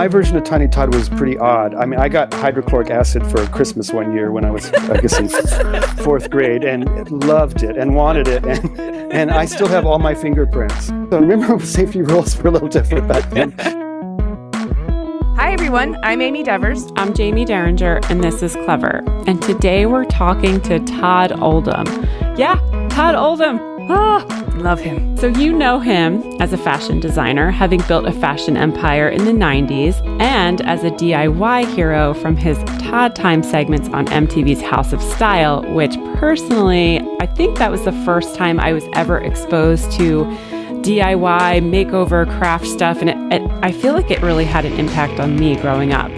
My version of Tiny Todd was pretty odd. I mean, I got hydrochloric acid for Christmas one year when I was, I guess, in fourth grade, and loved it and wanted it. And I still have all my fingerprints. So remember, safety rules were a little different back then. Hi, everyone. I'm Amy Devers. I'm Jaime Derringer, and this is Clever. And today we're talking to Todd Oldham. Yeah, Todd Oldham. Love him. So you know him as a fashion designer, having built a fashion empire in the 90s, and as a DIY hero from his Todd Time segments on MTV's House of Style, which personally, I think that was the first time I was ever exposed to DIY, makeover, craft stuff, and I feel like it really had an impact on me growing up.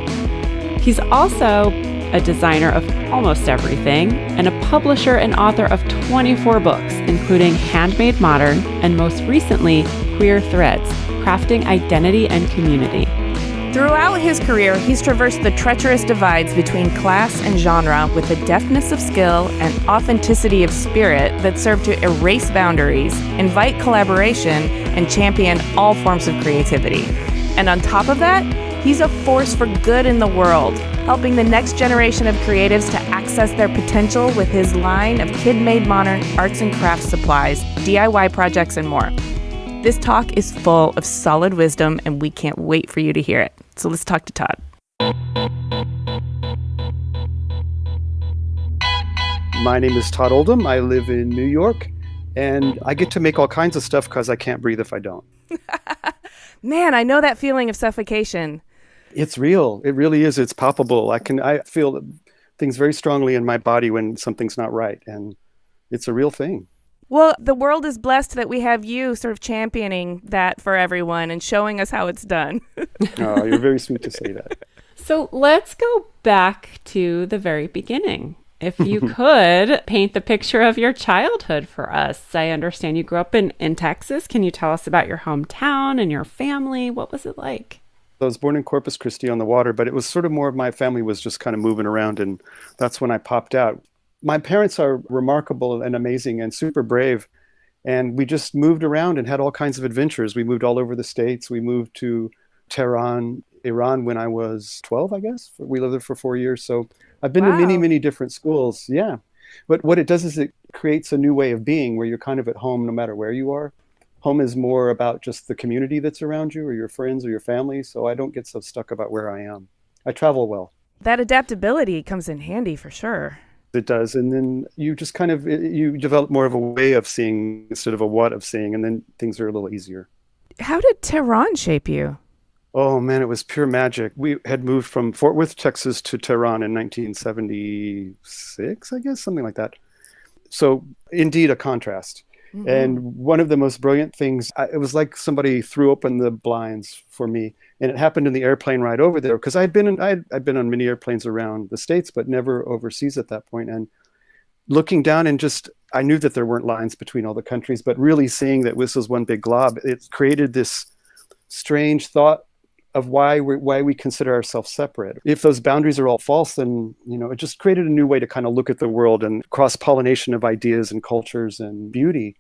He's also a designer of almost everything, and a publisher and author of 24 books, including Handmade Modern, and most recently, Queer Threads, Crafting Identity and Community. Throughout his career, he's traversed the treacherous divides between class and genre with a deftness of skill and authenticity of spirit that serve to erase boundaries, invite collaboration, and champion all forms of creativity. And on top of that, he's a force for good in the world, helping the next generation of creatives to access their potential with his line of kid-made modern arts and crafts supplies, DIY projects, and more. This talk is full of solid wisdom, and we can't wait for you to hear it. So let's talk to Todd. My name is Todd Oldham. I live in New York, and I get to make all kinds of stuff because I can't breathe if I don't. Man, I know that feeling of suffocation. It's real. It really is. It's palpable. I feel things very strongly in my body when something's not right, and it's a real thing. Well, the world is blessed that we have you sort of championing that for everyone and showing us how it's done. Oh, you're very sweet to say that. So let's go back to the very beginning. If you could paint the picture of your childhood for us. I understand you grew up in Texas. Can you tell us about your hometown and your family? What was it like? I was born in Corpus Christi on the water, but it was sort of more of my family was just kind of moving around, and that's when I popped out. My parents are remarkable and amazing and super brave, and we just moved around and had all kinds of adventures. We moved all over the States. We moved to Tehran, Iran when I was 12, I guess. We lived there for 4 years, so I've been to many, many different schools. Yeah, but what it does is it creates a new way of being where you're kind of at home no matter where you are. Home is more about just the community that's around you or your friends or your family, so I don't get so stuck about where I am. I travel well. That adaptability comes in handy for sure. It does, and then you just kind of, you develop more of a way of seeing instead of a what of seeing, and then things are a little easier. How did Tehran shape you? Oh man, it was pure magic. We had moved from Fort Worth, Texas to Tehran in 1976, I guess, something like that. So indeed a contrast. Mm-hmm. And one of the most brilliant things, it was like somebody threw open the blinds for me. And it happened in the airplane ride over there because I'd been on many airplanes around the States, but never overseas at that point. And looking down and I knew that there weren't lines between all the countries, but really seeing that this was one big glob, it created this strange thought of why we consider ourselves separate. If those boundaries are all false, then, it just created a new way to kind of look at the world and cross-pollination of ideas and cultures and beauty.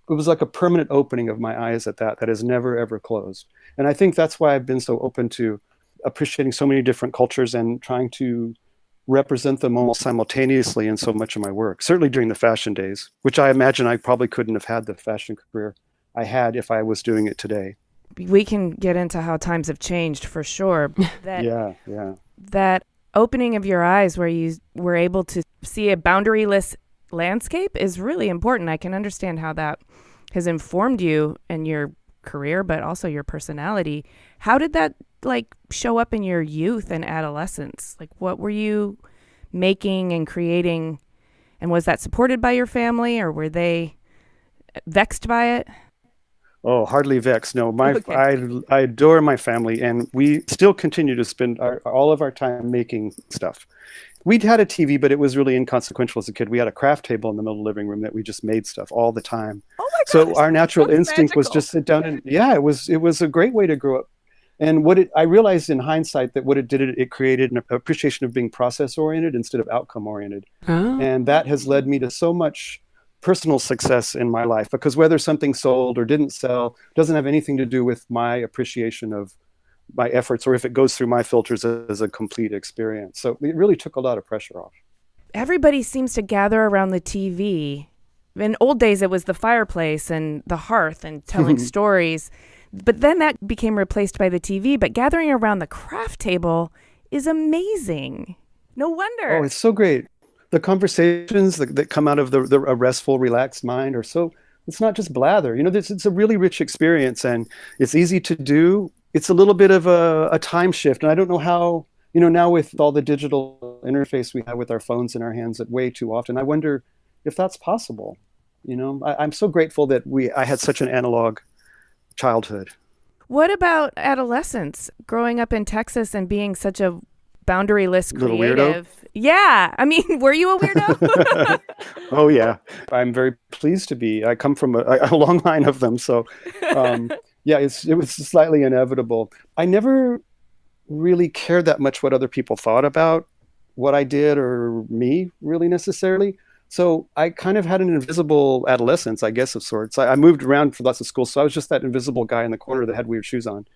It was like a permanent opening of my eyes at that has never, ever closed. And I think that's why I've been so open to appreciating so many different cultures and trying to represent them almost simultaneously in so much of my work, certainly during the fashion days, which I imagine I probably couldn't have had the fashion career I had if I was doing it today. We can get into how times have changed for sure. Yeah. That opening of your eyes where you were able to see a boundaryless landscape is really important. I can understand how that has informed you and your career, but also your personality. How did that show up in your youth and adolescence? What were you making and creating, and was that supported by your family, or were they vexed by it? Oh, hardly vexed. No, I adore my family, and we still continue to spend all of our time making stuff. We'd had a TV, but it was really inconsequential as a kid. We had a craft table in the middle of the living room that we just made stuff all the time. Oh my gosh, so our natural instinct was just sit down and it was a great way to grow up. And I realized in hindsight that what it did, it created an appreciation of being process oriented instead of outcome oriented. Oh. And that has led me to so much personal success in my life, because whether something sold or didn't sell doesn't have anything to do with my appreciation of my efforts, or if it goes through my filters as a complete experience. So it really took a lot of pressure off. Everybody seems to gather around the TV. In old days, it was the fireplace and the hearth and telling stories. But then that became replaced by the TV. But gathering around the craft table is amazing. No wonder. Oh, it's so great. The conversations that come out of a restful, relaxed mind are so, it's not just blather. It's a really rich experience, and it's easy to do. It's a little bit of a time shift. And I don't know how, now with all the digital interface we have with our phones in our hands way too often, I wonder if that's possible. I'm so grateful that I had such an analog childhood. What about adolescence, growing up in Texas and being such a boundaryless Little creative? Weirdo? Yeah. I mean, were you a weirdo? Oh, yeah. I'm very pleased to be. I come from a long line of them. So, yeah, it was slightly inevitable. I never really cared that much what other people thought about what I did or me, really, necessarily. So I kind of had an invisible adolescence, I guess, of sorts. I moved around for lots of schools, so I was just that invisible guy in the corner that had weird shoes on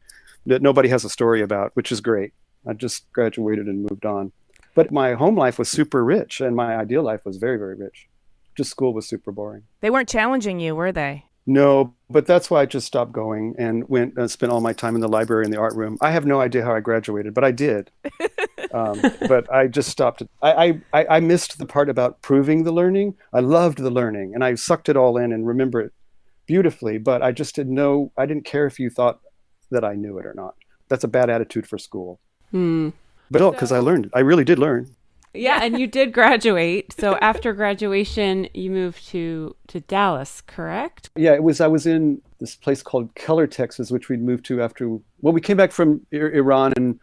that nobody has a story about, which is great. I just graduated and moved on. But my home life was super rich, and my ideal life was very, very rich. Just school was super boring. They weren't challenging you, were they? No, but that's why I just stopped going and went and spent all my time in the library and the art room. I have no idea how I graduated, but I did. But I just stopped. I missed the part about proving the learning. I loved the learning, and I sucked it all in and remember it beautifully. But I just didn't know. I didn't care if you thought that I knew it or not. That's a bad attitude for school. But because I learned. I really did learn. Yeah, and you did graduate. So after graduation, you moved to Dallas, correct? Yeah, I was in this place called Keller, Texas, which we'd moved to after. Well, we came back from Iran and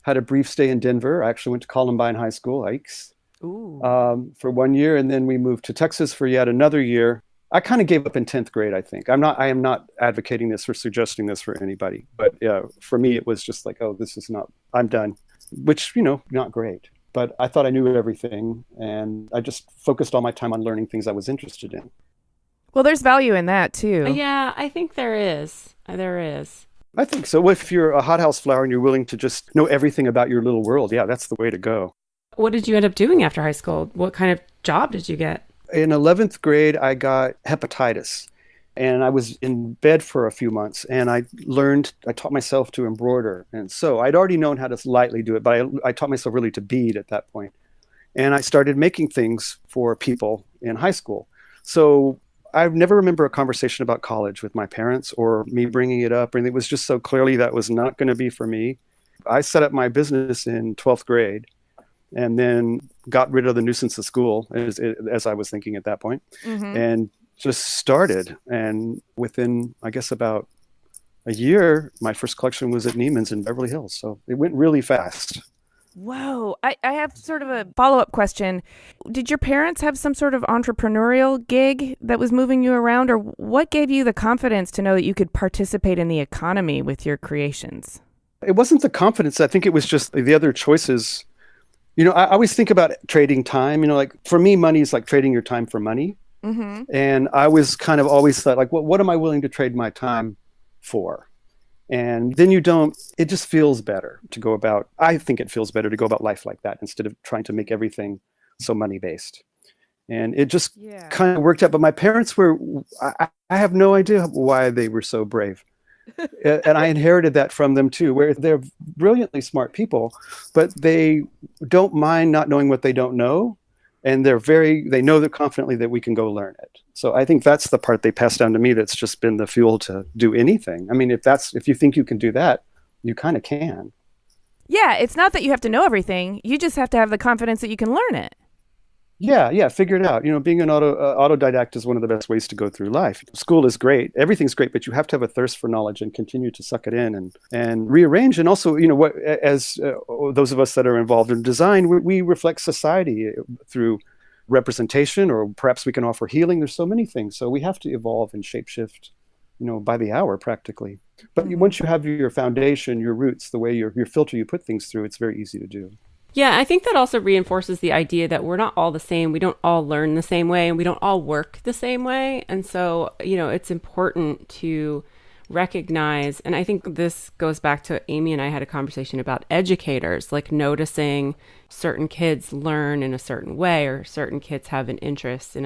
had a brief stay in Denver. I actually went to Columbine High School, Ikes, for 1 year, and then we moved to Texas for yet another year. I kind of gave up in 10th grade, I think. I am not advocating this or suggesting this for anybody, but yeah, for me, it was just like, oh, this is not. I'm done, which not great. But I thought I knew everything, and I just focused all my time on learning things I was interested in. Well, there's value in that, too. Yeah, I think there is. There is. I think so. If you're a hothouse flower and you're willing to just know everything about your little world, yeah, that's the way to go. What did you end up doing after high school? What kind of job did you get? In 11th grade, I got hepatitis. And I was in bed for a few months, and I taught myself to embroider. And so I'd already known how to lightly do it, but I taught myself really to bead at that point. And I started making things for people in high school. So I never remember a conversation about college with my parents or me bringing it up. And it was just so clearly that was not going to be for me. I set up my business in 12th grade and then got rid of the nuisance of school, as I was thinking at that point. And just started, and within, I guess, about a year, my first collection was at Neiman's in Beverly Hills. So it went really fast. Whoa. I have sort of a follow-up question. Did your parents have some sort of entrepreneurial gig that was moving you around, or what gave you the confidence to know that you could participate in the economy with your creations? It wasn't the confidence. I think it was just the other choices. I always think about trading time. Like for me, money is like trading your time for money. And I was kind of always thought, like, what am I willing to trade my time for? And then it just feels better to go about, I think it feels better to go about life like that instead of trying to make everything so money based. And it just kind of worked out. But my parents I have no idea why they were so brave. And I inherited that from them too, where they're brilliantly smart people, but they don't mind not knowing what they don't know. And they know that confidently that we can go learn it. So I think that's the part they passed down to me that's just been the fuel to do anything. I mean, if you think you can do that, you kind of can. Yeah, it's not that you have to know everything. You just have to have the confidence that you can learn it. Yeah, figure it out. Being an autodidact is one of the best ways to go through life. School is great. Everything's great, but you have to have a thirst for knowledge and continue to suck it in and rearrange. And also, as those of us that are involved in design, we reflect society through representation, or perhaps we can offer healing. There's so many things. So we have to evolve and shapeshift, by the hour practically. But once you have your foundation, your roots, the way your filter you put things through, it's very easy to do. Yeah, I think that also reinforces the idea that we're not all the same. We don't all learn the same way, and we don't all work the same way. And so, it's important to recognize, and I think this goes back to Amy and I had a conversation about educators, like noticing certain kids learn in a certain way, or certain kids have an interest in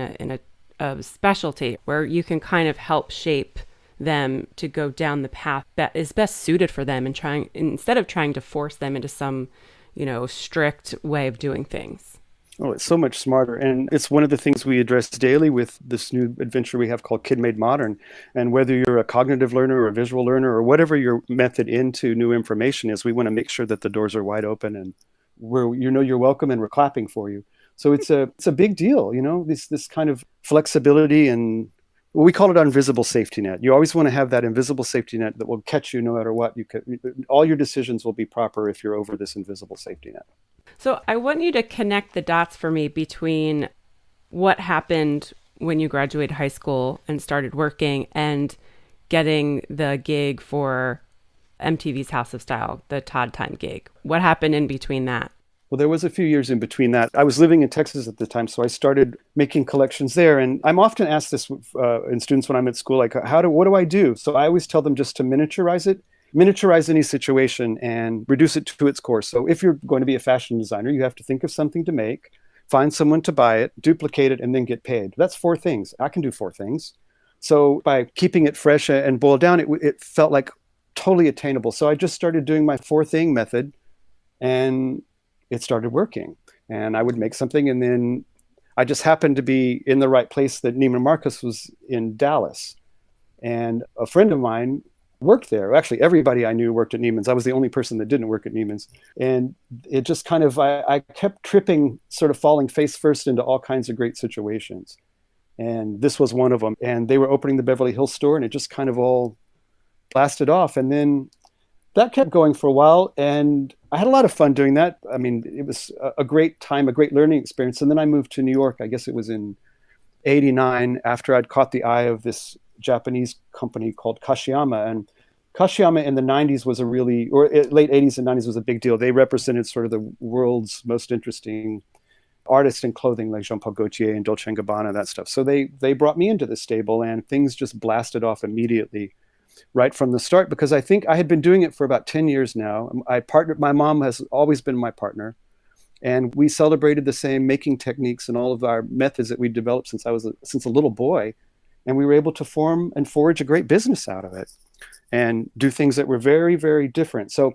a specialty where you can kind of help shape them to go down the path that is best suited for them, and instead of trying to force them into some, strict way of doing things. Oh, it's so much smarter. And it's one of the things we address daily with this new adventure we have called Kid Made Modern. And whether you're a cognitive learner or a visual learner or whatever your method into new information is, we want to make sure that the doors are wide open and you're welcome and we're clapping for you. So it's a big deal, this kind of flexibility, and we call it our invisible safety net. You always want to have that invisible safety net that will catch you no matter what. All your decisions will be proper if you're over this invisible safety net. So I want you to connect the dots for me between what happened when you graduated high school and started working and getting the gig for MTV's House of Style, the Todd Time gig. What happened in between that? Well, there was a few years in between that. I was living in Texas at the time, so I started making collections there. And I'm often asked this in students when I'm at school, like, what do I do? So I always tell them just to miniaturize it. Miniaturize any situation and reduce it to its core. So if you're going to be a fashion designer, you have to think of something to make, find someone to buy it, duplicate it, and then get paid. That's 4 things. I can do 4 things. So by keeping it fresh and boiled down, it felt like totally attainable. So I just started doing my 4-thing method, and it started working. And I would make something, and then I just happened to be in the right place that Neiman Marcus was in Dallas. And a friend of mine worked there. Actually, everybody I knew worked at Neiman's. I was the only person that didn't work at Neiman's. And it just kind of, I kept tripping, sort of falling face first into all kinds of great situations. And this was one of them. And they were opening the Beverly Hills store, and it just kind of all blasted off. And then that kept going for a while. And I had a lot of fun doing that. I mean, it was a great time, a great learning experience. And then I moved to New York. I guess it was in 89, after I'd caught the eye of this Japanese company called Kashiyama. And Kashiyama in the 90s was late 80s and 90s was a big deal. They represented sort of the world's most interesting artists in clothing, like Jean-Paul Gaultier and Dolce & Gabbana, that stuff. So they brought me into the stable, and things just blasted off immediately right from the start, because I think I had been doing it for about 10 years now. My mom has always been my partner. And we celebrated the same making techniques and all of our methods that we developed since a little boy. And we were able to form and forge a great business out of it and do things that were very, very different. So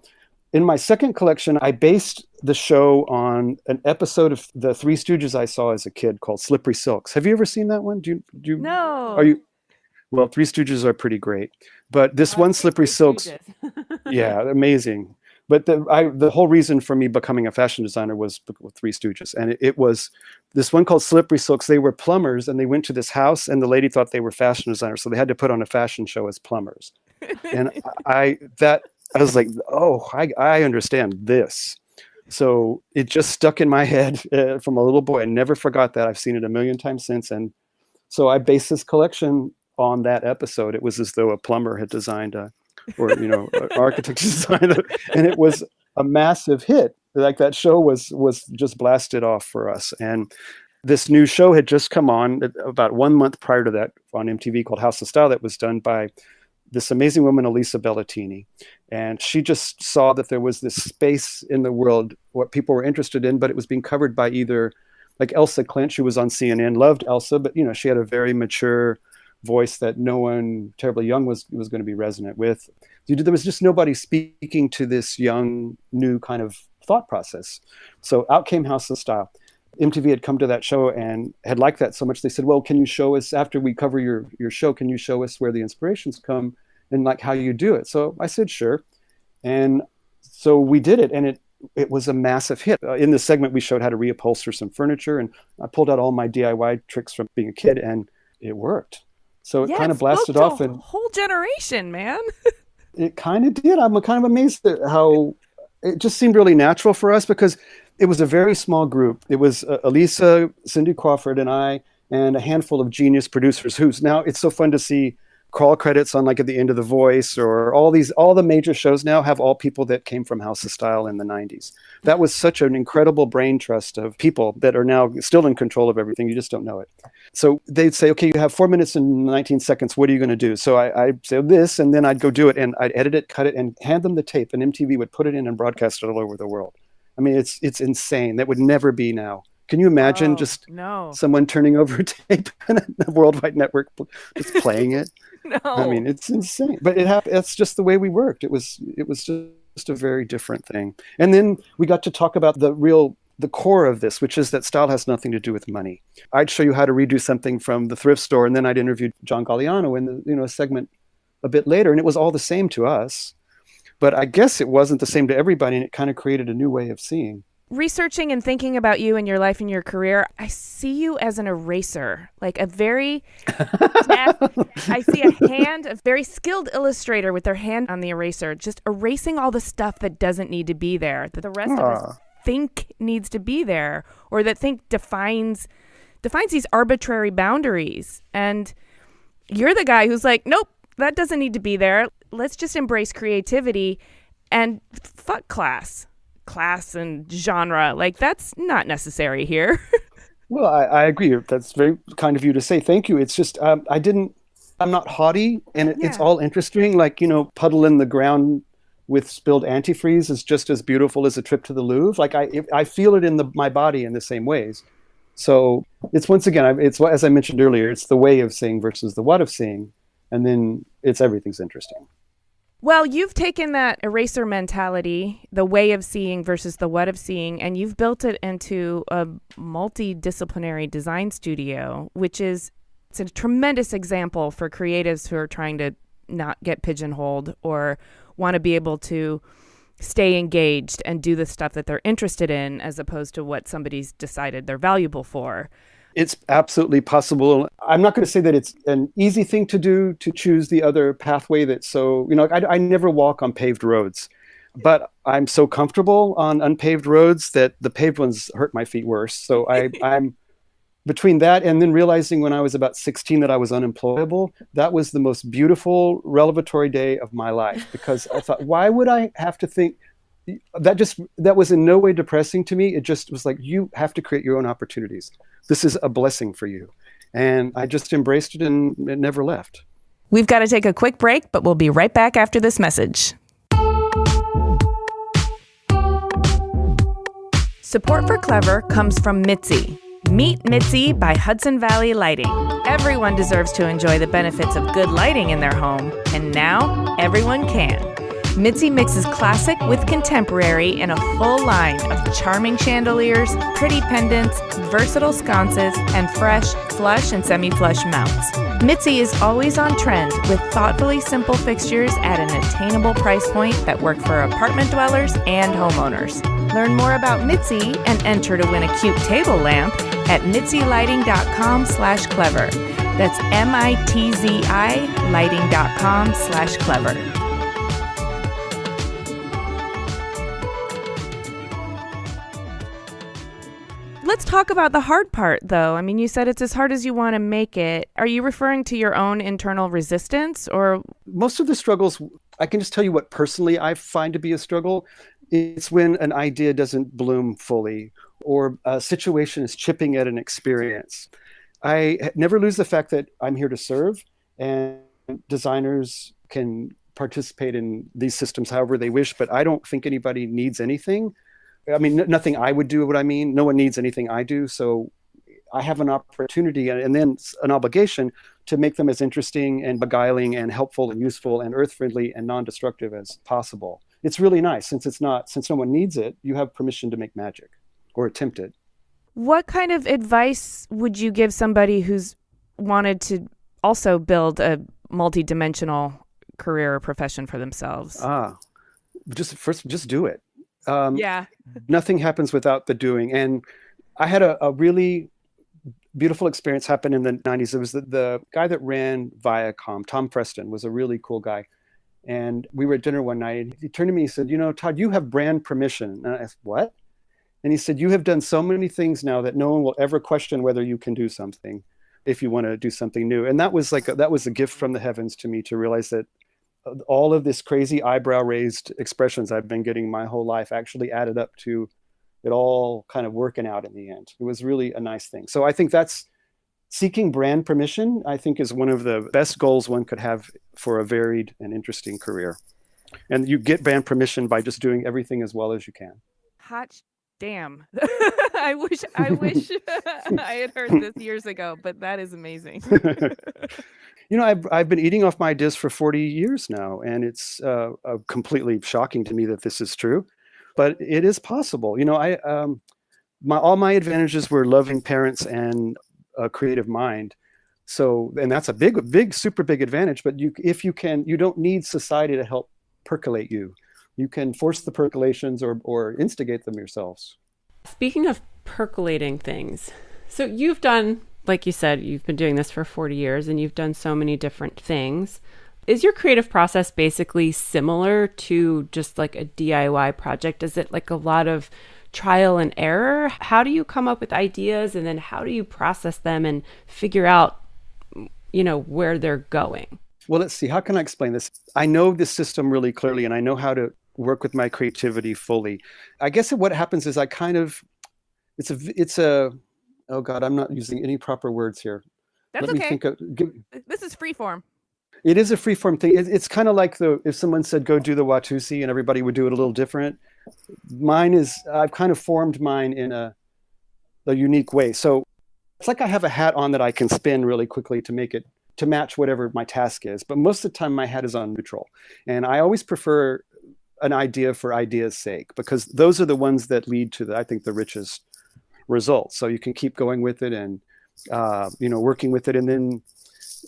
in my second collection, I based the show on an episode of the Three Stooges I saw as a kid called Slippery Silks. Have you ever seen that one? No. Well, Three Stooges are pretty great. But this one, Slippery Silks, yeah, amazing. But the whole reason for me becoming a fashion designer was with Three Stooges. And it was this one called Slippery Silks. They were plumbers, and they went to this house, and the lady thought they were fashion designers. So they had to put on a fashion show as plumbers. And I was like, oh, I understand this. So it just stuck in my head from a little boy. I never forgot that. I've seen it a million times since. And so I based this collection on that episode. It was as though a plumber had designed an architect designed it, and it was a massive hit. Like, that show was just blasted off for us. And this new show had just come on about 1 month prior to that on MTV called House of Style, that was done by this amazing woman, Elisa Bellatini. And she just saw that there was this space in the world, what people were interested in, but it was being covered by either, like Elsa Clinch, who was on CNN, loved Elsa, but she had a very mature voice that no one terribly young was going to be resonant with. There was just nobody speaking to this young, new kind of thought process. So out came House of Style. MTV had come to that show and had liked that so much. They said, well, can you show us, after we cover your show, can you show us where the inspirations come and like how you do it? So I said, sure. And so we did it, and it was a massive hit. In the segment, we showed how to reupholster some furniture, and I pulled out all my DIY tricks from being a kid, and it worked. So it kind of blasted off. A whole generation, man. It kind of did. I'm kind of amazed at how it just seemed really natural for us, because it was a very small group. It was Elisa, Cindy Crawford, and I, and a handful of genius producers who's now, it's so fun to see crawl credits on like at the end of The Voice, or all the major shows now have all people that came from House of Style in the 90s. That was such an incredible brain trust of people that are now still in control of everything. You just don't know it. So they'd say, okay, you have 4 minutes and 19 seconds. What are you going to do? So I'd say this, and then I'd go do it, and I'd edit it, cut it, and hand them the tape, and MTV would put it in and broadcast it all over the world. I mean, it's insane. That would never be now. Can you imagine someone turning over a tape and a worldwide network just playing it? No. I mean, it's insane. But that's just the way we worked. It was just a very different thing. And then we got to talk about the core of this, which is that style has nothing to do with money. I'd show you how to redo something from the thrift store, and then I'd interview John Galliano in a segment a bit later, and it was all the same to us. But I guess it wasn't the same to everybody, and it kind of created a new way of seeing. Researching and thinking about you and your life and your career, I see you as an eraser, like a very, I see a very skilled illustrator with their hand on the eraser, just erasing all the stuff that doesn't need to be there, that the rest of us think needs to be there, or that think defines these arbitrary boundaries. And you're the guy who's like, nope, that doesn't need to be there. Let's just embrace creativity and fuck class and genre. Like, that's not necessary here. Well, I agree. That's very kind of you to say. Thank you. It's just, I'm not haughty, and it's all interesting. Like, puddle in the ground with spilled antifreeze is just as beautiful as a trip to the Louvre. Like, I feel it in my body in the same ways. So it's, once again, it's, as I mentioned earlier, it's the way of seeing versus the what of seeing. And then everything's interesting. Well, you've taken that eraser mentality, the way of seeing versus the what of seeing, and you've built it into a multidisciplinary design studio, it's a tremendous example for creatives who are trying to not get pigeonholed or want to be able to stay engaged and do the stuff that they're interested in, as opposed to what somebody's decided they're valuable for. It's absolutely possible. I'm not going to say that it's an easy thing to do, to choose the other pathway that's so, I never walk on paved roads, but I'm so comfortable on unpaved roads that the paved ones hurt my feet worse. So I'm between that and then realizing when I was about 16 that I was unemployable, that was the most beautiful revelatory day of my life, because I thought, why would I have to think that was in no way depressing to me. It just was like, you have to create your own opportunities. This is a blessing for you. And I just embraced it, and it never left. We've got to take a quick break, but we'll be right back after this message. Support for Clever comes from Mitzi. Meet Mitzi by Hudson Valley Lighting. Everyone deserves to enjoy the benefits of good lighting in their home, and now everyone can. Mitzi mixes classic with contemporary in a full line of charming chandeliers, pretty pendants, versatile sconces, and fresh, flush and semi-flush mounts. Mitzi is always on trend with thoughtfully simple fixtures at an attainable price point that work for apartment dwellers and homeowners. Learn more about Mitzi and enter to win a cute table lamp at mitzilighting.com/clever. That's MITZI lighting.com/clever. Let's talk about the hard part, though. I mean, you said it's as hard as you want to make it. Are you referring to your own internal resistance, or? Most of the struggles, I can just tell you what personally I find to be a struggle. It's when an idea doesn't bloom fully, or a situation is chipping at an experience. I never lose the fact that I'm here to serve, and designers can participate in these systems however they wish, but I don't think anybody needs anything. I mean, nothing I would do what I mean. No one needs anything I do. So I have an opportunity and then an obligation to make them as interesting and beguiling and helpful and useful and earth-friendly and non-destructive as possible. It's really nice. Since no one needs it, you have permission to make magic or attempt it. What kind of advice would you give somebody who's wanted to also build a multi-dimensional career or profession for themselves? Just do it. Yeah. Nothing happens without the doing. And I had a really beautiful experience happen in the 90s. It was the guy that ran Viacom, Tom Preston, was a really cool guy. And we were at dinner one night, and he turned to me and said, Todd, you have brand permission. And I asked, what? And he said, you have done so many things now that no one will ever question whether you can do something. if you want to do something new. And that was a gift from the heavens to me, to realize that all of this crazy eyebrow raised expressions I've been getting my whole life actually added up to it all kind of working out in the end. It was really a nice thing. So I think that's seeking brand permission, I think, is one of the best goals one could have for a varied and interesting career. And you get brand permission by just doing everything as well as you can. Hot damn. I wish I had heard this years ago, but that is amazing. I've been eating off my ideas for 40 years now, and it's completely shocking to me that this is true, but it is possible. All my advantages were loving parents and a creative mind. So, and that's a big, super big advantage. But you don't need society to help percolate you. You can force the percolations or instigate them yourselves. Speaking of percolating things, so you've done, like you said, you've been doing this for 40 years and you've done so many different things. Is your creative process basically similar to just like a DIY project? Is it like a lot of trial and error? How do you come up with ideas, and then how do you process them and figure out, where they're going? Well, let's see. How can I explain this? I know this system really clearly, and I know how to work with my creativity fully. I guess what happens is oh God, I'm not using any proper words here. That's okay. This is freeform. It is a freeform thing. It's kind of like if someone said, go do the Watusi, and everybody would do it a little different. I've kind of formed mine in a unique way. So it's like I have a hat on that I can spin really quickly to match whatever my task is. But most of the time my hat is on neutral. And I always prefer an idea for idea's sake, because those are the ones that lead to I think the richest results. So you can keep going with it and, working with it. And then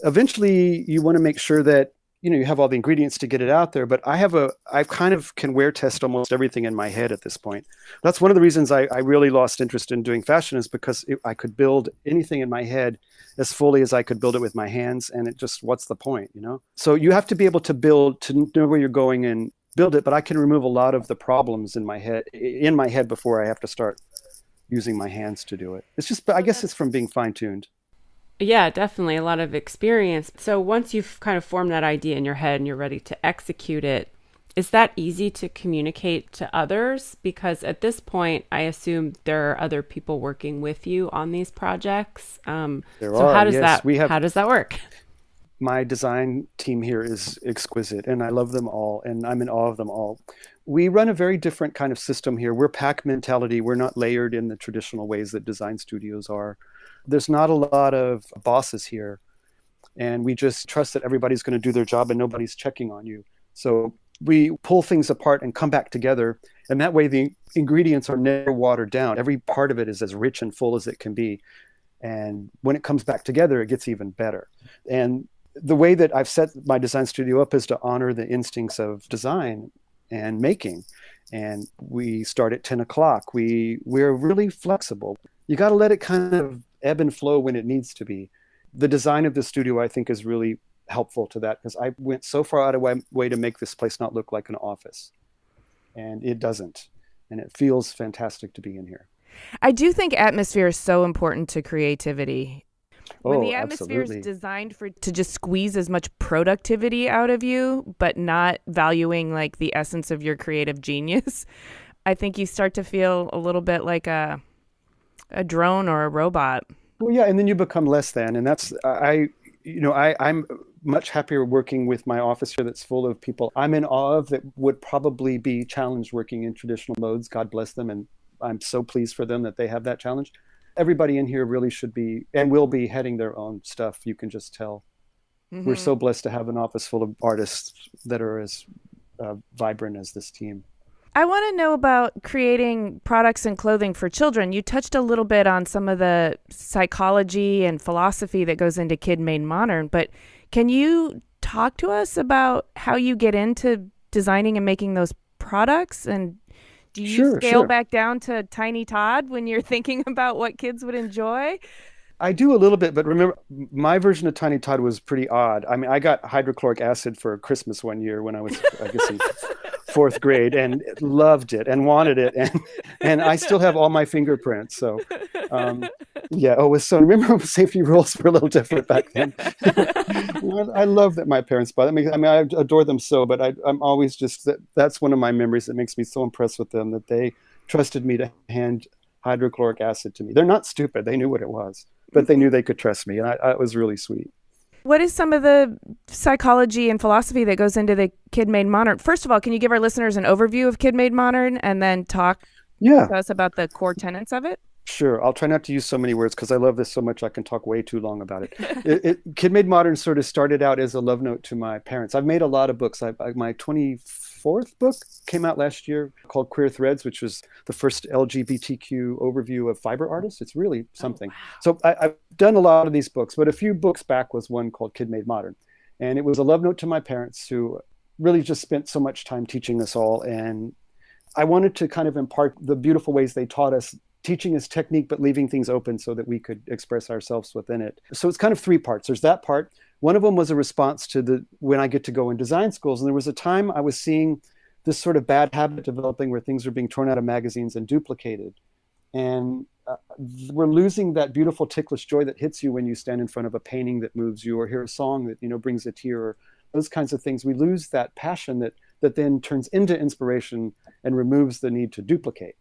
eventually you want to make sure that, you have all the ingredients to get it out there. But I kind of can wear test almost everything in my head at this point. That's one of the reasons I really lost interest in doing fashion, is because I could build anything in my head as fully as I could build it with my hands. And what's the point, So you have to be able to build, to know where you're going and build it. But I can remove a lot of the problems in my head before I have to start using my hands to do it. I guess it's from being fine-tuned. Yeah, definitely a lot of experience. So once you've kind of formed that idea in your head and you're ready to execute it, is that easy to communicate to others? Because at this point, I assume there are other people working with you on these projects. How does that work? My design team here is exquisite, and I love them all, and I'm in awe of them all. We run a very different kind of system here. We're pack mentality. We're not layered in the traditional ways that design studios are. There's not a lot of bosses here, and we just trust that everybody's going to do their job and nobody's checking on you. So we pull things apart and come back together, and that way the ingredients are never watered down. Every part of it is as rich and full as it can be. And when it comes back together, it gets even better. And the way that I've set my design studio up is to honor the instincts of design and making. And we start at 10 o'clock. We're really flexible. You got to let it kind of ebb and flow when it needs to be. The design of the studio, I think, is really helpful to that, because I went so far out of my way to make this place not look like an office. And it doesn't. And it feels fantastic to be in here. I do think atmosphere is so important to creativity. When the atmosphere absolutely. is designed to just squeeze as much productivity out of you, but not valuing like the essence of your creative genius, I think you start to feel a little bit like a drone or a robot. Well, yeah, and then you become less than, and that's I'm much happier working with my office here that's full of people I'm in awe of that would probably be challenged working in traditional modes. God bless them, and I'm so pleased for them that they have that challenge. Everybody in here really should be and will be heading their own stuff. You can just tell. Mm-hmm. We're so blessed to have an office full of artists that are as vibrant as this team. I want to know about creating products and clothing for children. You touched a little bit on some of the psychology and philosophy that goes into Kid Made Modern, but can you talk to us about how you get into designing and making those products? And do you scale back down to Tiny Todd when you're thinking about what kids would enjoy? I do a little bit, but remember, my version of Tiny Todd was pretty odd. I mean, I got hydrochloric acid for Christmas one year when I was, I guess, in fourth grade and loved it and wanted it. And I still have all my fingerprints. So, yeah. Oh, so remember safety rules were a little different back then. I love that my parents bought it. I mean, I adore them so, but I'm always that's one of my memories that makes me so impressed with them, that they trusted me to hand hydrochloric acid to me. They're not stupid. They knew what it was, but they knew they could trust me. And it was really sweet. What is some of the psychology and philosophy that goes into the Kid Made Modern? First of all, can you give our listeners an overview of Kid Made Modern and then talk to us about the core tenets of it? Sure. I'll try not to use so many words because I love this so much I can talk way too long about it. Kid Made Modern sort of started out as a love note to my parents. I've made a lot of books. My 24th book came out last year called Queer Threads, which was the first LGBTQ overview of fiber artists. It's really something. Oh, wow. So I've done a lot of these books, but a few books back was one called Kid Made Modern. And it was a love note to my parents who really just spent so much time teaching us all. And I wanted to kind of impart the beautiful ways they taught us, teaching us technique, but leaving things open so that we could express ourselves within it. So it's kind of three parts. There's that part. One of them was a response to when I get to go in design schools. And there was a time I was seeing this sort of bad habit developing where things are being torn out of magazines and duplicated. And we're losing that beautiful ticklish joy that hits you when you stand in front of a painting that moves you or hear a song that, brings a tear, or those kinds of things. We lose that passion that then turns into inspiration and removes the need to duplicate.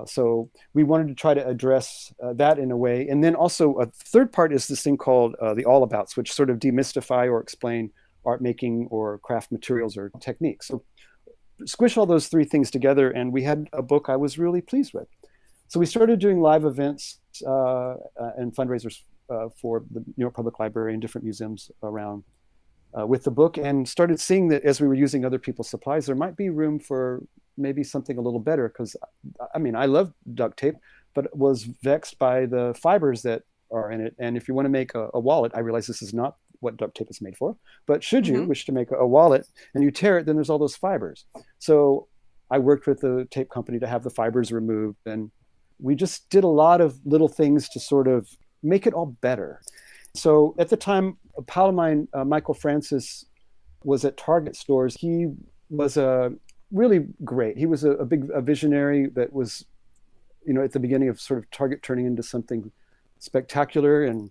So we wanted to try to address that in a way. And then also a third part is this thing called the all abouts, which sort of demystify or explain art making or craft materials or techniques. So squish all those three things together, and we had a book I was really pleased with. So we started doing live events and fundraisers for the New York Public Library and different museums around with the book, and started seeing that as we were using other people's supplies, there might be room for maybe something a little better. Because I love duct tape, but was vexed by the fibers that are in it. And if you want to make a wallet, I realize this is not what duct tape is made for, but should you wish to make a wallet and you tear it, then there's all those fibers. So I worked with the tape company to have the fibers removed, and we just did a lot of little things to sort of make it all better. So at the time, a pal of mine, Michael Francis, was at Target stores. He was really great. He was a visionary that was, at the beginning of sort of Target turning into something spectacular. And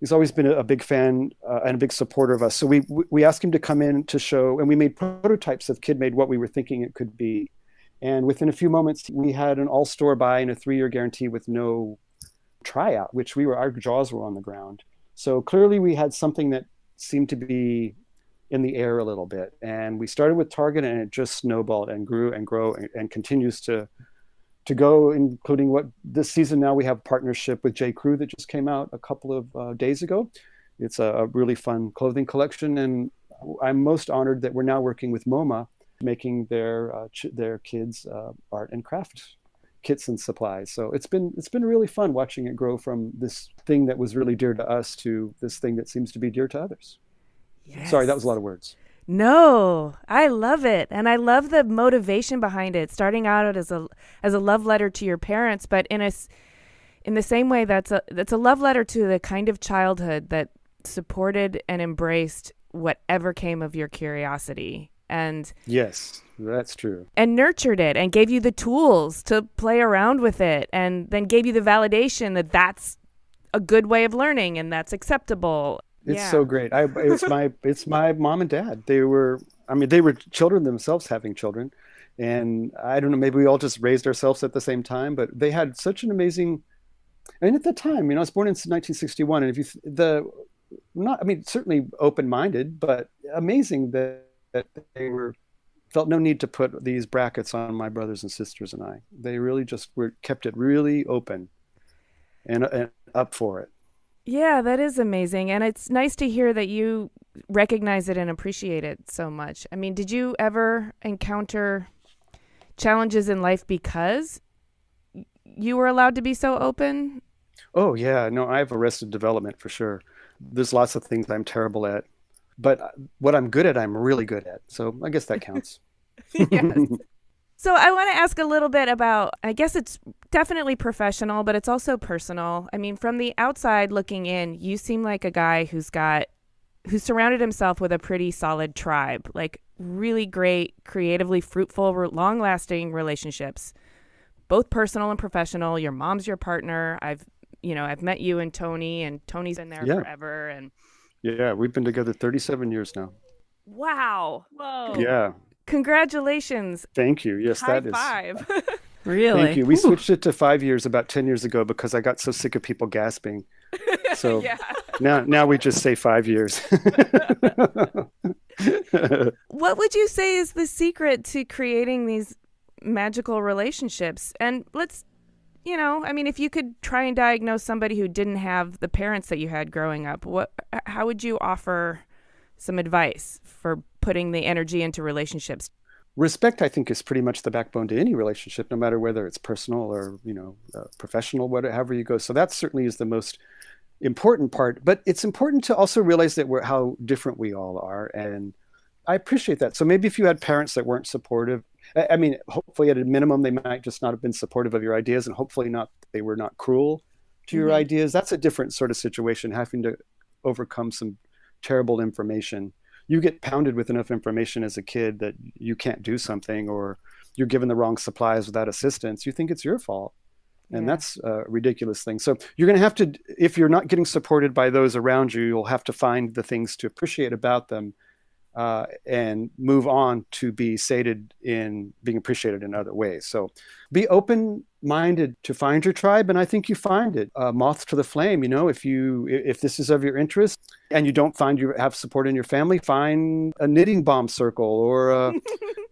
he's always been a big fan and a big supporter of us. So we asked him to come in to show, and we made prototypes of Kid Made what we were thinking it could be. And within a few moments, we had an all-store buy and a 3-year guarantee with no tryout, which our jaws were on the ground. So clearly we had something that seemed to be in the air a little bit. And we started with Target, and it just snowballed and grew and grew and continues to go, including what this season now we have a partnership with J. Crew that just came out a couple of days ago. It's a really fun clothing collection. And I'm most honored that we're now working with MoMA, making their kids art and craft kits and supplies. So it's been really fun watching it grow from this thing that was really dear to us to this thing that seems to be dear to others. Yes. Sorry, that was a lot of words. No, I love it. And I love the motivation behind it, starting out as a love letter to your parents, but in the same way that's a love letter to the kind of childhood that supported and embraced whatever came of your curiosity. And yes, that's true. And nurtured it and gave you the tools to play around with it, and then gave you the validation that that's a good way of learning and that's acceptable. It's so great. It's my mom and dad. They were children themselves having children. And I don't know, maybe we all just raised ourselves at the same time, but they had such an amazing, and at the time, I was born in 1961. And certainly open-minded, but amazing that they felt no need to put these brackets on my brothers and sisters and I. They really just kept it really open and up for it. Yeah, that is amazing. And it's nice to hear that you recognize it and appreciate it so much. I mean, did you ever encounter challenges in life because you were allowed to be so open? Oh, yeah. No, I have arrested development for sure. There's lots of things I'm terrible at, but what I'm good at, I'm really good at. So I guess that counts. Yes. So I want to ask a little bit about, I guess it's definitely professional, but it's also personal. I mean, from the outside looking in, you seem like a guy who's got who surrounded himself with a pretty solid tribe, like really great, creatively fruitful, long-lasting relationships, both personal and professional. Your mom's your partner. I've met you and Tony's been there forever. And yeah, we've been together 37 years now. Wow. Whoa. Yeah. Congratulations. Now you. Yes, High that is. five. Really? Thank you. We switched it to 5 years about 10 years ago because I got so sick of people gasping. So now we just say 5 years. What would you say is the secret to creating these magical relationships? And if you could try and diagnose somebody who didn't have the parents that you had growing up, how would you offer some advice for putting the energy into relationships? Respect, I think, is pretty much the backbone to any relationship, no matter whether it's personal or, professional, however you go. So that certainly is the most important part. But it's important to also realize that how different we all are. And I appreciate that. So maybe if you had parents that weren't supportive, I mean, hopefully at a minimum, they might just not have been supportive of your ideas, and hopefully they were not cruel to your ideas. That's a different sort of situation, having to overcome some terrible information. You get pounded with enough information as a kid that you can't do something, or you're given the wrong supplies without assistance. You think it's your fault. And that's a ridiculous thing. So you're going to have to, if you're not getting supported by those around you, you'll have to find the things to appreciate about them and move on to be sated in being appreciated in other ways. So be open-minded to find your tribe, and I think you find it. Moth to the flame, if this is of your interest and you don't find you have support in your family, find a knitting bomb circle, or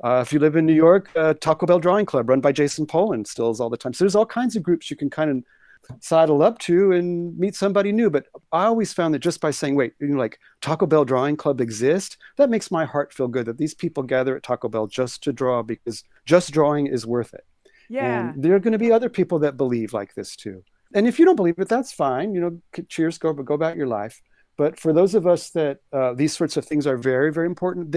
if you live in New York, Taco Bell Drawing Club run by Jason Poland still is all the time. So there's all kinds of groups you can kind of sidle up to and meet somebody new. But I always found that just by saying, wait, like Taco Bell Drawing Club exists, that makes my heart feel good that these people gather at Taco Bell just to draw, because just drawing is worth it. Yeah. And there are going to be other people that believe like this too. And if you don't believe it, that's fine. Cheers, go about your life. But for those of us that these sorts of things are very, very important,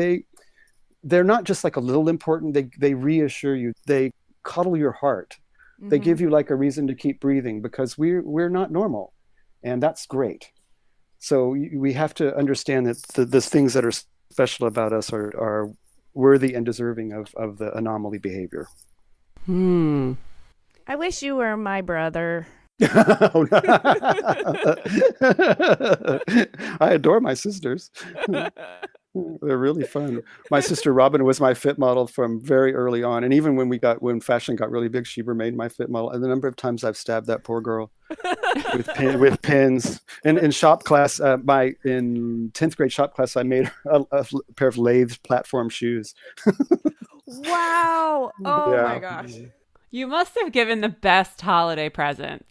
they're not just like a little important. They reassure you. They cuddle your heart. They give you like a reason to keep breathing, because we're not normal, and that's great. So we have to understand that the things that are special about us are worthy and deserving of the anomaly behavior. I wish you were my brother. I adore my sisters. They're really fun. My sister Robin was my fit model from very early on, and even when fashion got really big, she remained my fit model. And the number of times I've stabbed that poor girl with pins. And in shop class, in 10th grade shop class, I made a pair of lathe platform shoes. Wow! Oh my gosh! You must have given the best holiday presents.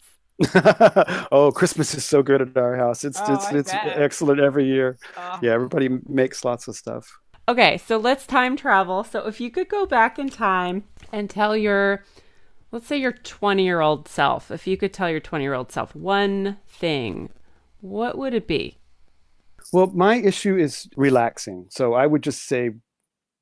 Oh, Christmas is so good at our house. It's excellent every year. Yeah, everybody makes lots of stuff. Okay, so let's time travel. So if you could go back in time and tell let's say your 20-year-old self, if you could tell your 20-year-old self one thing, what would it be? Well, my issue is relaxing. So I would just say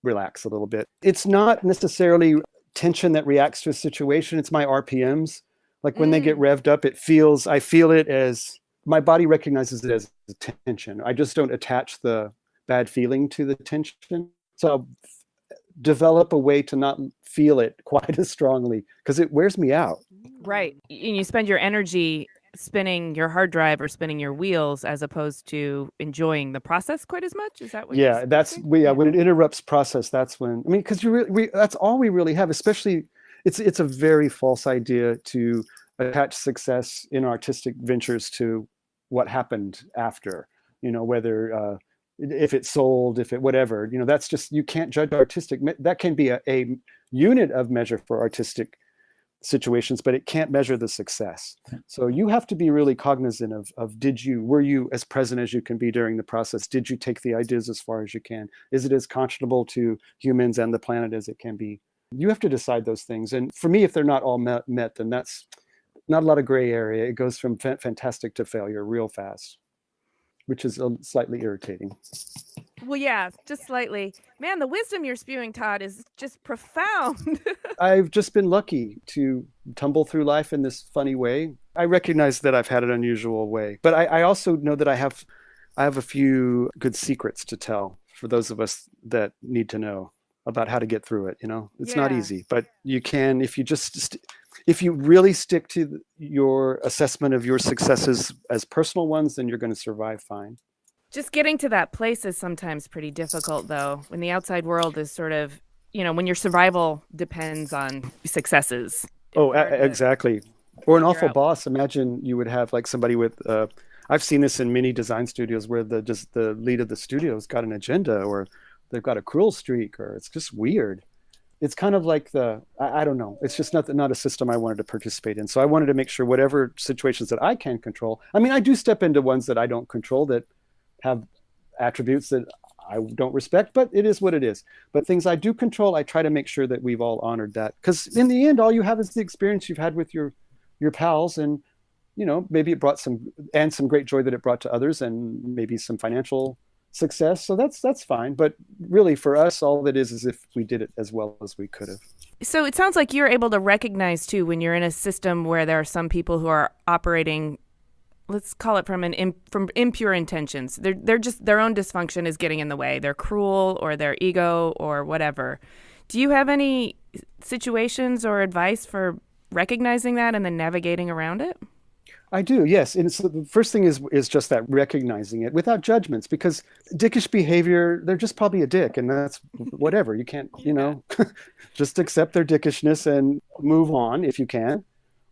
relax a little bit. It's not necessarily tension that reacts to a situation. It's my RPMs. Like when they get revved up, I feel it as, my body recognizes it as tension. I just don't attach the bad feeling to the tension. So I'll develop a way to not feel it quite as strongly, because it wears me out. Right. And you spend your energy spinning your hard drive or spinning your wheels as opposed to enjoying the process quite as much. Is that what? Yeah, when it interrupts process, that's when, because that's all we really have, especially. It's a very false idea to attach success in artistic ventures to what happened after, whether if it sold, if it whatever, that's just, you can't judge artistic. That can be a unit of measure for artistic situations, but it can't measure the success. So you have to be really cognizant of were you as present as you can be during the process? Did you take the ideas as far as you can? Is it as conscionable to humans and the planet as it can be? You have to decide those things. And for me, if they're not all met, then that's not a lot of gray area. It goes from fantastic to failure real fast, which is slightly irritating. Well, yeah, just slightly. Man, the wisdom you're spewing, Todd, is just profound. I've just been lucky to tumble through life in this funny way. I recognize that I've had an unusual way, but I also know that I have I have a few good secrets to tell for those of us that need to know about how to get through it. It's not Yeah. easy, but you can if you if you really stick to your assessment of your successes as personal ones, then you're going to survive fine. Just getting to that place is sometimes pretty difficult, though, when the outside world is sort of, when your survival depends on successes. It's Oh, hard to exactly. Or an figure awful out. boss. Imagine you would have like somebody with. I've seen this in many design studios where the lead of the studio's got an agenda, or they've got a cruel streak, or it's just weird. It's kind of like I don't know. It's just not a system I wanted to participate in. So I wanted to make sure whatever situations that I can control. I mean, I do step into ones that I don't control that have attributes that I don't respect, but it is what it is. But things I do control, I try to make sure that we've all honored that. Because in the end, all you have is the experience you've had with your pals, and maybe it brought some great joy that it brought to others, and maybe some financial success. So that's fine. But really, for us, all that is if we did it as well as we could have. So it sounds like you're able to recognize, too, when you're in a system where there are some people who are operating, let's call it from impure intentions. They're just, their own dysfunction is getting in the way. They're cruel, or their ego, or whatever. Do you have any situations or advice for recognizing that and then navigating around it? I do, yes. And so the first thing is just that, recognizing it without judgments, because dickish behavior, they're just probably a dick, and that's whatever. You can't, just accept their dickishness and move on if you can,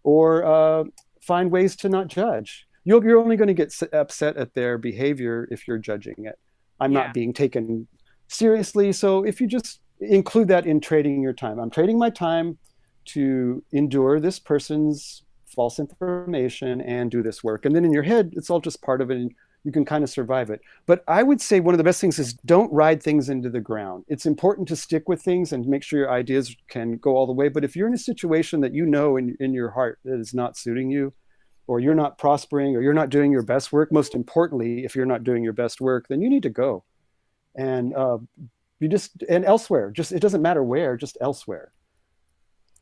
or find ways to not judge. You're only going to get upset at their behavior if you're judging it. I'm Yeah. not being taken seriously. So if you just include that in trading your time, I'm trading my time to endure this person's false information and do this work. And then in your head, it's all just part of it, and you can kind of survive it. But I would say one of the best things is don't ride things into the ground. It's important to stick with things and make sure your ideas can go all the way. But if you're in a situation that in your heart that is not suiting you, or you're not prospering, or you're not doing your best work, most importantly, if you're not doing your best work, then you need to go. And and elsewhere, just, it doesn't matter where, just elsewhere.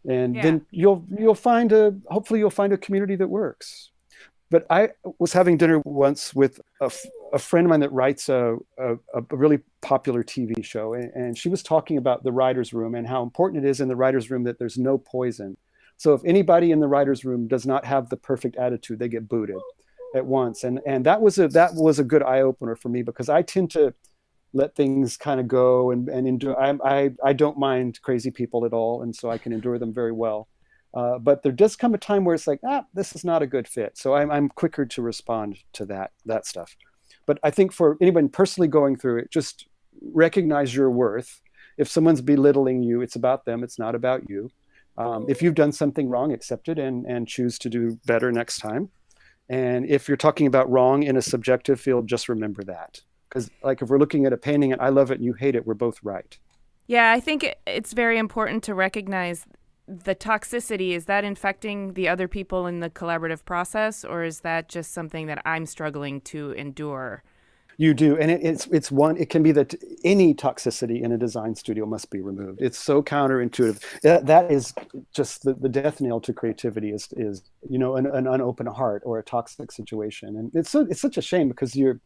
And then hopefully you'll find a community that works. But I was having dinner once with a friend of mine that writes a really popular TV show, and she was talking about the writer's room and how important it is in the writer's room that there's no poison. So if anybody in the writer's room does not have the perfect attitude, they get booted at once. And that was a good eye opener for me, because I tend to let things kind of go and endure. I don't mind crazy people at all, and so I can endure them very well. But there does come a time where it's like, this is not a good fit. So I'm quicker to respond to that stuff. But I think for anyone personally going through it, just recognize your worth. If someone's belittling you, it's about them. It's not about you. If you've done something wrong, accept it and choose to do better next time. And if you're talking about wrong in a subjective field, just remember that. Because like if we're looking at a painting and I love it and you hate it, we're both right. Yeah, I think it's very important to recognize the toxicity. Is that infecting the other people in the collaborative process, or is that just something that I'm struggling to endure? You do. And it can be that any toxicity in a design studio must be removed. It's so counterintuitive. That is just the death knell to creativity is an unopened heart or a toxic situation. And it's such a shame, because you're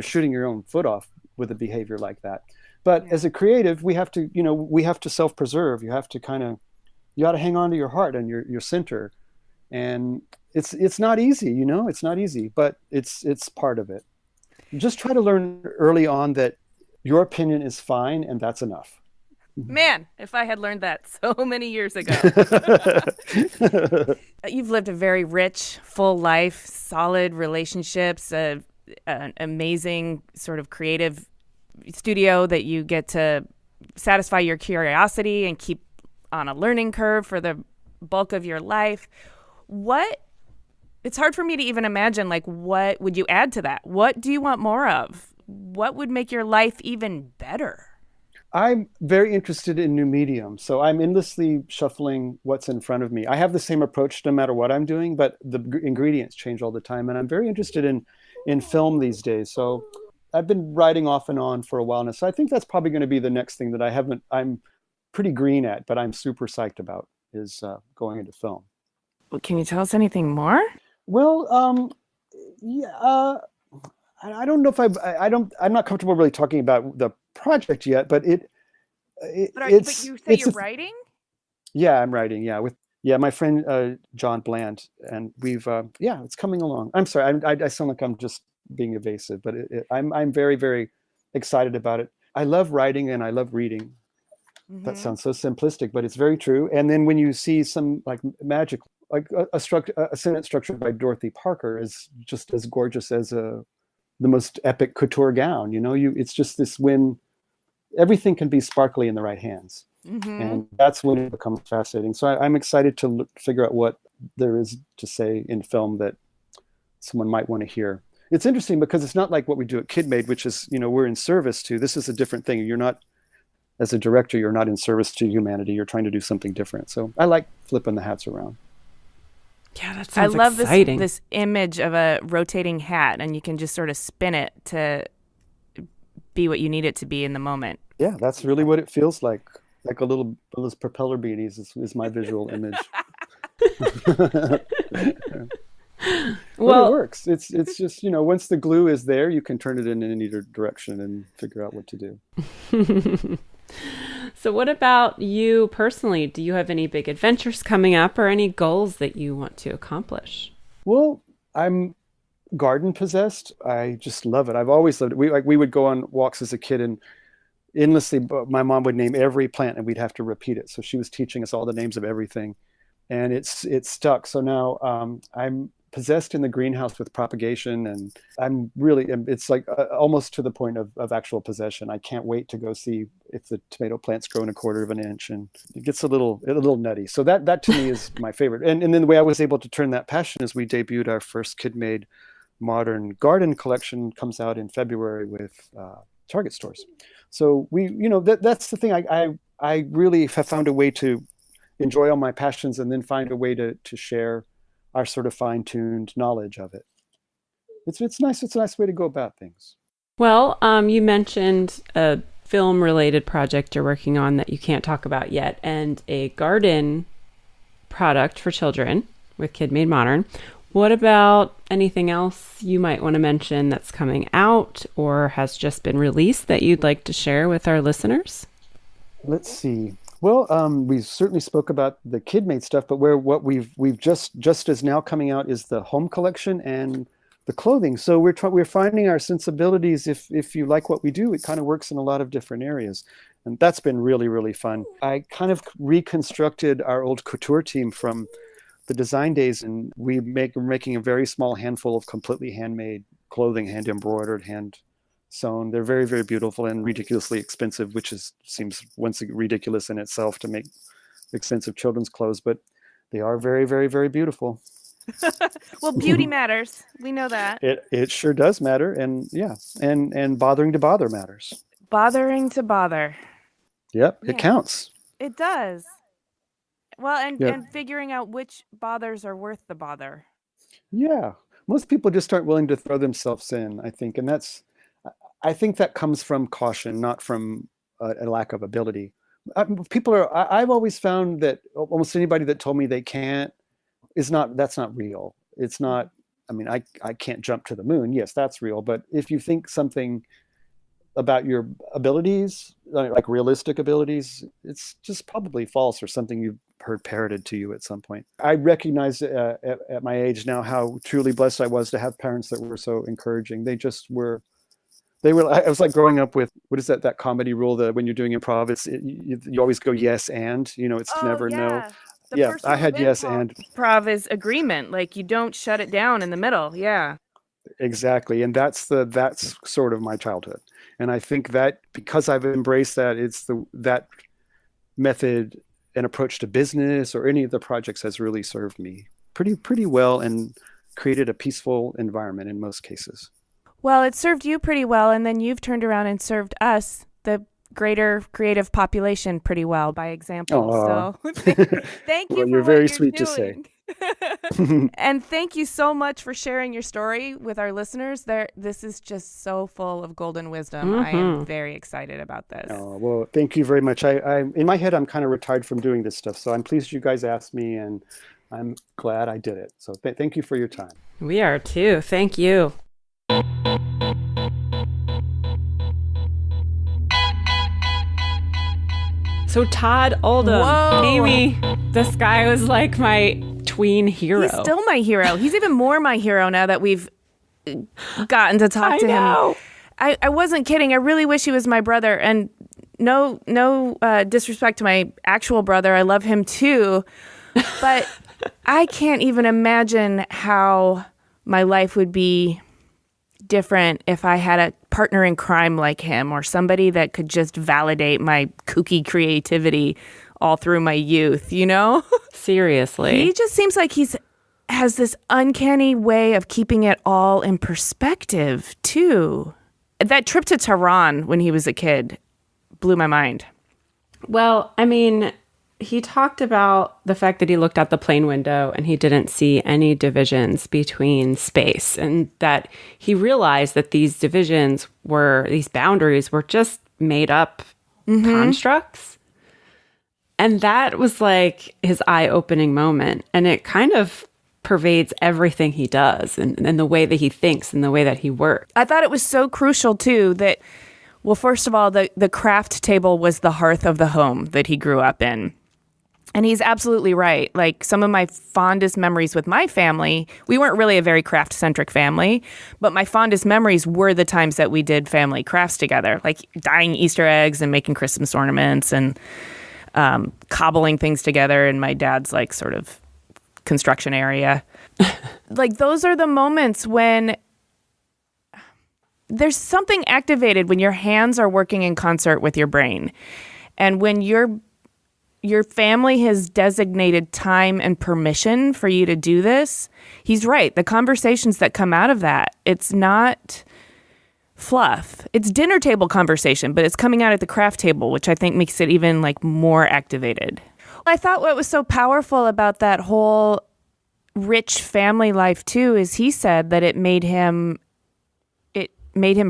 shooting your own foot off with a behavior like that. But as a creative, we have to self-preserve. You have to you got to hang on to your heart and your center. And it's not easy, it's not easy, but it's part of it. Just try to learn early on that your opinion is fine, and that's enough. Man, if I had learned that so many years ago. You've lived a very rich, full life, solid relationships, an amazing sort of creative studio that you get to satisfy your curiosity and keep on a learning curve for the bulk of your life. It's hard for me to even imagine, what would you add to that? What do you want more of? What would make your life even better? I'm very interested in new mediums, so I'm endlessly shuffling what's in front of me. I have the same approach no matter what I'm doing, but the ingredients change all the time, and I'm very interested in film these days. So I've been writing off and on for a while now, so I think that's probably going to be the next thing that I'm pretty green at, but I'm super psyched about, is going into film. Well, can you tell us anything more? Well, yeah, I don't know if I'm not comfortable really talking about the project yet, but but you say you're writing? Yeah, I'm writing. Yeah, with my friend John Bland, and we've it's coming along. I'm sorry, I sound like I'm just being evasive, but I'm very, very excited about it. I love writing and I love reading. That sounds so simplistic, but it's very true. And then when you see some like magic, like a sentence structured by Dorothy Parker is just as gorgeous as the most epic couture gown. It's just this when everything can be sparkly in the right hands. And that's when it becomes fascinating. So I'm excited to figure out what there is to say in film that someone might want to hear. It's interesting because it's not like what we do at KidMade, which is, we're in service to. This is a different thing. You're not, as a director, you're not in service to humanity. You're trying to do something different. So I like flipping the hats around. Yeah, that sounds exciting. I love this image of a rotating hat, and you can just sort of spin it to be what you need it to be in the moment. Yeah, that's really what it feels like. Like those propeller beanies is my visual image. Well, it works. It's just, once the glue is there, you can turn it in any direction and figure out what to do. So what about you personally? Do you have any big adventures coming up or any goals that you want to accomplish? Well, I'm garden possessed. I just love it. I've always loved it. We would go on walks as a kid and endlessly, my mom would name every plant and we'd have to repeat it. So she was teaching us all the names of everything, and it's stuck. So now I'm possessed in the greenhouse with propagation, and it's like almost to the point of actual possession. I can't wait to go see if the tomato plants grow in 1/4 of an inch, and it gets a little nutty. So that to me is my favorite. And then the way I was able to turn that passion is we debuted our first KidMade modern garden collection, comes out in February with Target stores. So that's the thing. I really have found a way to enjoy all my passions and then find a way to share our sort of fine-tuned knowledge of it. It's nice. It's a nice way to go about things. Well, you mentioned a film-related project you're working on that you can't talk about yet, and a garden product for children with KidMade Modern. What about anything else you might want to mention that's coming out or has just been released that you'd like to share with our listeners? Let's see. Well, we certainly spoke about the KidMade stuff, but what we've just as now coming out is the home collection and the clothing. So we're finding our sensibilities. If you like what we do, it kind of works in a lot of different areas, and that's been really, really fun. I kind of reconstructed our old couture team from the design days, and we're making a very small handful of completely handmade clothing, hand embroidered, hand sewn. They're very, very beautiful and ridiculously expensive, which seems once again ridiculous in itself to make expensive children's clothes, but they are very, very, very beautiful. Well, beauty matters. We know that. It sure does matter, and and bothering to bother matters. Bothering to bother. Yep, yeah. It counts. It does. Well, and figuring out which bothers are worth the bother. Yeah. Most people just aren't willing to throw themselves in, I think. And I think that comes from caution, not from a lack of ability. I've always found that almost anybody that told me they can't that's not real. It's not, I can't jump to the moon. Yes, that's real. But if you think something about your abilities, like realistic abilities, it's just probably false or something you've heard parroted to you at some point. I recognize at my age now how truly blessed I was to have parents that were so encouraging. They were. I was like growing up with, what is that comedy rule that when you're doing improv, you always go yes and, it's never no. I had yes and. Improv is agreement. Like you don't shut it down in the middle. Yeah. Exactly. And that's sort of my childhood. And I think that because I've embraced that, that method and approach to business or any of the projects has really served me pretty well and created a peaceful environment in most cases. Well, it served you pretty well, and then you've turned around and served us, the greater creative population, pretty well by example. So thank you. Well, you're very sweet to say. And thank you so much for sharing your story with our listeners. This is just so full of golden wisdom. I am very excited about this. Oh, well, thank you very much. I in my head, I'm kind of retired from doing this stuff, so I'm pleased you guys asked me, and I'm glad I did it. So thank you for your time. We are too. Thank you. So Todd Oldham, Whoa. Amy, this guy was like my tween hero. He's still my hero. He's even more my hero now that we've gotten to talk to him. I wasn't kidding. I really wish he was my brother. And no disrespect to my actual brother. I love him too. But I can't even imagine how my life would be different if I had a partner in crime like him, or somebody that could just validate my kooky creativity all through my youth, you know? Seriously. He just seems like has this uncanny way of keeping it all in perspective, too. That trip to Tehran when he was a kid blew my mind. Well, I mean, he talked about the fact that he looked out the plane window and he didn't see any divisions between space, and that he realized that these boundaries were just made up constructs. And that was like his eye-opening moment. And it kind of pervades everything he does, and the way that he thinks and the way that he works. I thought it was so crucial, too, that, well, first of all, the craft table was the hearth of the home that he grew up in. And he's absolutely right. Like, some of my fondest memories with my family, we weren't really a very craft-centric family, but my fondest memories were the times that we did family crafts together, like dyeing Easter eggs and making Christmas ornaments and cobbling things together in my dad's, like, sort of construction area. Like, those are the moments when there's something activated when your hands are working in concert with your brain. And when your family has designated time and permission for you to do this, he's right. The conversations that come out of that, it's not fluff. It's dinner table conversation, but it's coming out at the craft table, which I think makes it even like more activated. I thought what was so powerful about that whole rich family life too is he said that it made him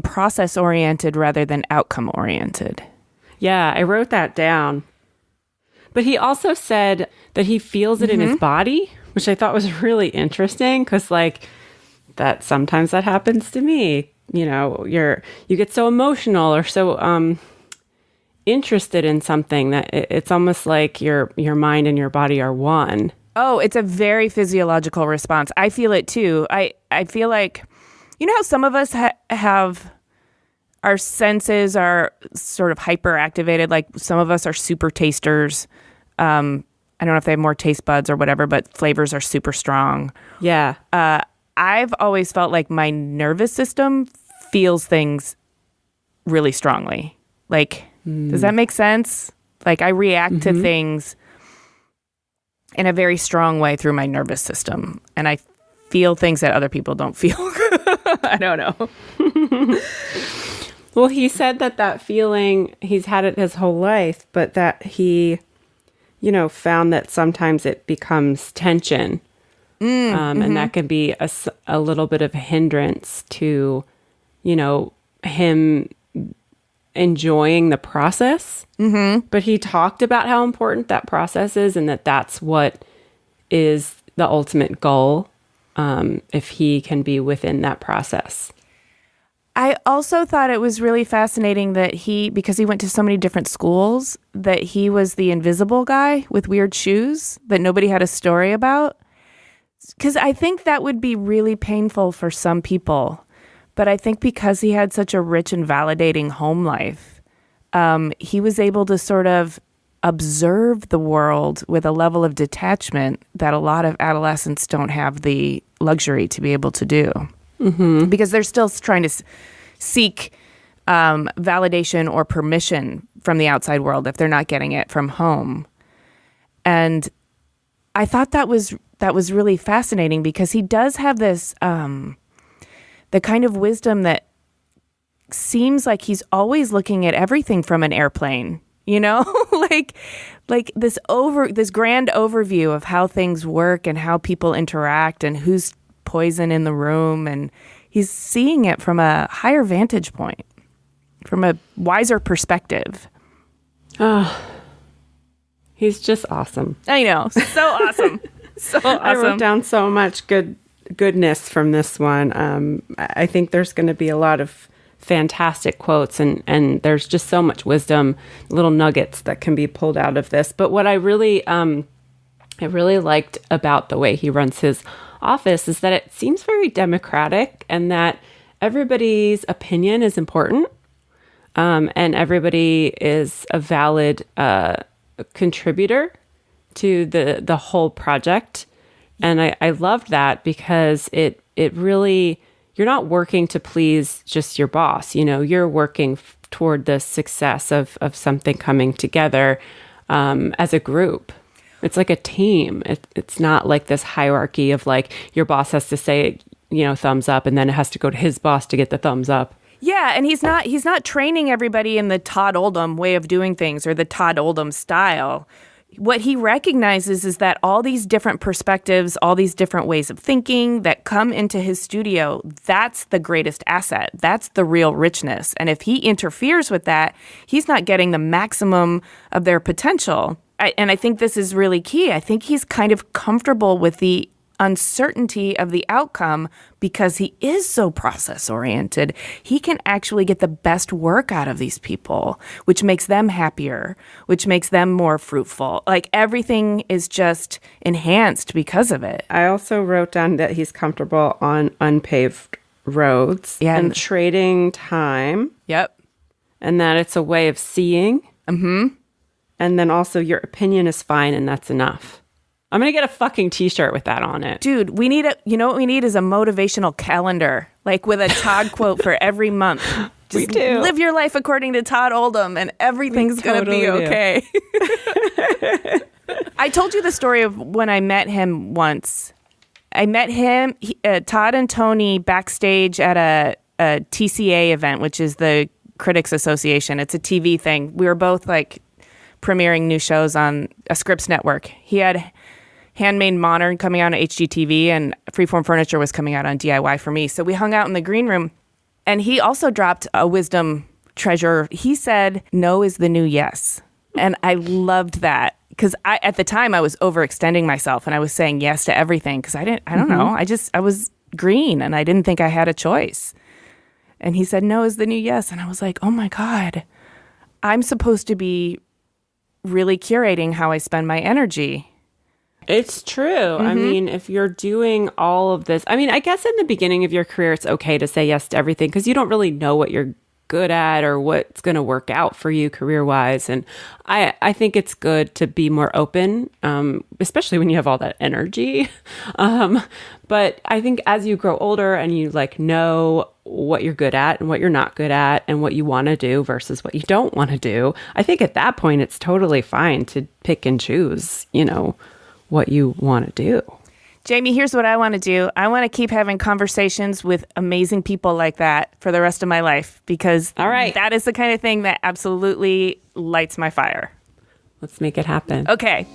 process oriented rather than outcome oriented. Yeah, I wrote that down. But he also said that he feels it in his body, which I thought was really interesting, because like that sometimes that happens to me. You know, you get so emotional or so interested in something that it's almost like your mind and your body are one. Oh, it's a very physiological response. I feel it too. I feel like, you know how some of us have our senses are sort of hyperactivated, like some of us are super tasters. I don't know if they have more taste buds or whatever, but flavors are super strong. Yeah. I've always felt like my nervous system feels things really strongly. Like, does that make sense? Like, I react to things in a very strong way through my nervous system. And I feel things that other people don't feel. I don't know. Well, he said that feeling, he's had it his whole life, but that he, you know, found that sometimes it becomes tension. And that can be a little bit of a hindrance to, you know, him enjoying the process. But he talked about how important that process is, and that's what is the ultimate goal, if he can be within that process. I also thought it was really fascinating that because he went to so many different schools, that he was the invisible guy with weird shoes that nobody had a story about. Because I think that would be really painful for some people. But I think because he had such a rich and validating home life, he was able to sort of observe the world with a level of detachment that a lot of adolescents don't have the luxury to be able to do. Because they're still trying to seek validation or permission from the outside world if they're not getting it from home. And I thought that was really fascinating, because he does have this the kind of wisdom that seems like he's always looking at everything from an airplane, you know, like this grand overview of how things work and how people interact and who's poison in the room, and he's seeing it from a higher vantage point, from a wiser perspective. Oh, he's just awesome. I know, so awesome. So awesome. I wrote down so much goodness from this one. I think there's going to be a lot of fantastic quotes, and there's just so much wisdom, little nuggets that can be pulled out of this. But what I really liked about the way he runs his office is that it seems very democratic, and that everybody's opinion is important, and everybody is a valid contributor to the whole project. And I loved that, because it really, you're not working to please just your boss. You're working toward the success of something coming together as a group. It's like a team. It's not like this hierarchy of like your boss has to say, thumbs up, and then it has to go to his boss to get the thumbs up. Yeah, and he's not training everybody in the Todd Oldham way of doing things or the Todd Oldham style. What he recognizes is that all these different perspectives, all these different ways of thinking that come into his studio, that's the greatest asset. That's the real richness. And if he interferes with that, he's not getting the maximum of their potential. And I think this is really key. I think he's kind of comfortable with the uncertainty of the outcome because he is so process-oriented. He can actually get the best work out of these people, which makes them happier, which makes them more fruitful. Like, everything is just enhanced because of it. I also wrote down that he's comfortable on unpaved roads and trading time. Yep. And that it's a way of seeing. Mm-hmm. And then also your opinion is fine and that's enough. I'm going to get a fucking t-shirt with that on it. Dude, you know what we need is a motivational calendar, like with a Todd quote for every month. Just we do. Live your life according to Todd Oldham and everything's going to be okay. I told you the story of when I met him once. I met him, Todd and Tony, backstage at a TCA event, which is the Critics Association. It's a TV thing. We were both like premiering new shows on a Scripps network. He had Handmade Modern coming out on HGTV, and Freeform Furniture was coming out on DIY for me. So we hung out in the green room, and he also dropped a wisdom treasure. He said, "No is the new yes." And I loved that, because at the time I was overextending myself and I was saying yes to everything because I don't know. I was green and I didn't think I had a choice. And he said, "No is the new yes." And I was like, oh my God, I'm supposed to be really curating how I spend my energy. It's true. Mm-hmm. I mean, if you're doing all of this, I guess in the beginning of your career, it's okay to say yes to everything because you don't really know what you're good at or what's going to work out for you career-wise. And I think it's good to be more open, especially when you have all that energy. But I think as you grow older and you know what you're good at and what you're not good at and what you want to do versus what you don't want to do, I think at that point it's totally fine to pick and choose, what you want to do. Jaime, here's what I want to do. I want to keep having conversations with amazing people like that for the rest of my life, because that is the kind of thing that absolutely lights my fire. Let's make it happen. Okay.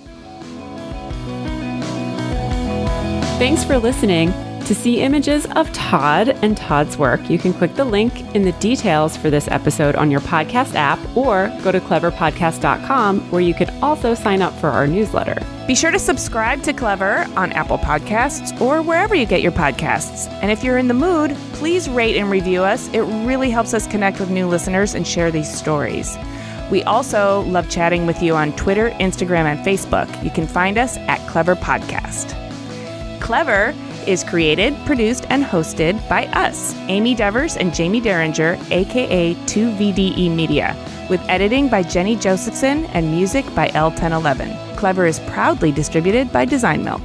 Thanks for listening. To see images of Todd and Todd's work, you can click the link in the details for this episode on your podcast app, or go to cleverpodcast.com, where you could also sign up for our newsletter. Be sure to subscribe to Clever on Apple Podcasts or wherever you get your podcasts. And if you're in the mood, please rate and review us. It really helps us connect with new listeners and share these stories. We also love chatting with you on Twitter, Instagram, and Facebook. You can find us at Clever Podcast. Clever is created, produced, and hosted by us, Amy Devers and Jaime Derringer, aka 2VDE Media, with editing by Jennie Josephson and music by L1011. Clever is proudly distributed by Design Milk.